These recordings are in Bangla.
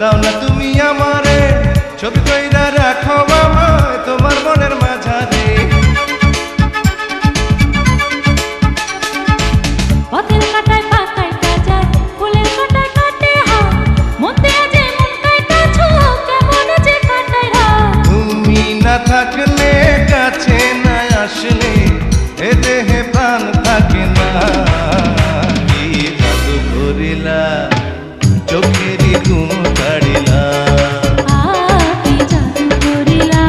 দাও না তুমি আমারে ছবি কইরা রাখো আমায় তোমার মনের মাঝারে। পথের কাটায় পা কাইটা যায়, ফুলের কাটায় কাটে হাত, মতে যে মন কাইটাছো কেমন যে কাটায় রাত। তুমি না থাকলে কাছে না আসলে এ দেহে প্রাণ থাকে না। কি জাদু করিলা চোখেরই ঘুম কাড়িলা। কি জাদু করিলা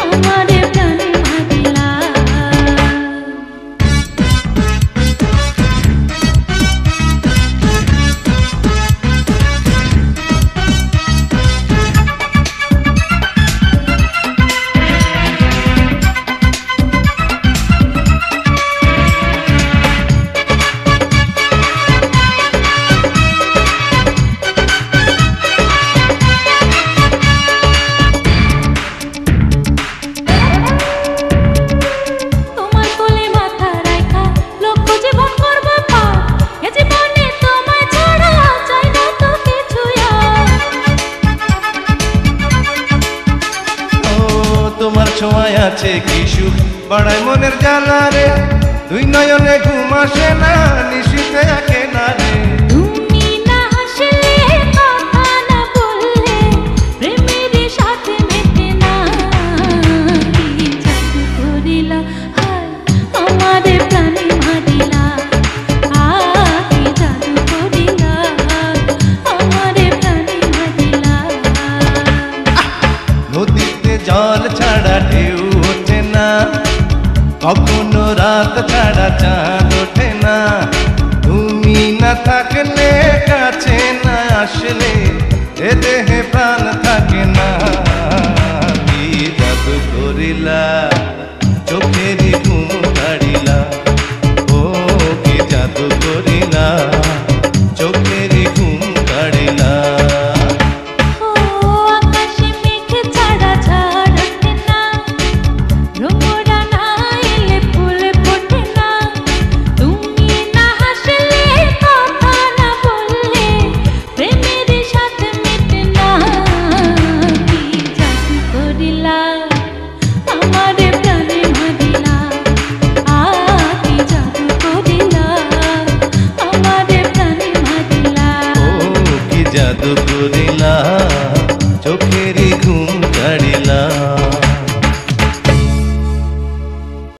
আমারে প্রাণে ভাবিলা। তোমার কোলে মাথা রাখা লক্ষ জীবন করব পার, এ জীবনে তোমায় ছাড়া চাই না তো কিছু আর। ও তোমার ছোঁয়ায় আছে কি সুখ বাড়ায় মনের জ্বালা রে। দুই নয়নে ঘুম আসে না নিশীথে একে না রে। তুমি না হাসলে কথা না বললে প্রেমের সাথে মেটে না। কি জাদু করিলা হায় আমারে প্রাণে মারিলা। কি জাদু করিলা আমারে প্রাণে মারিলা। নদীতে জল ছাড়া ঢেউ ওঠে না, কখনো রাত ছাড়া চাঁদ ওঠে না। তুমি না থাকলে কাছে না আসলে এ দেহে প্রাণ থাকে না। কি জাদু করিলা চোখেরই ঘুম কাড়িলা। ও কি জাদু করিলা চোখেরই ঘুম কাড়িলা। ও আকাশে মেঘ ছাড়া ঝড় ওঠে না, ভ্রমরা না এলে ফুল ফোটে না। তুমি না হাসলে কথা না বললে প্রেমের সাথে মেটে না। কি জাদু করিলা আমারে প্রাণে মারিলা। কি জাদু করিলা আমারে প্রাণে মারিলা। ও কি জাদু করিলা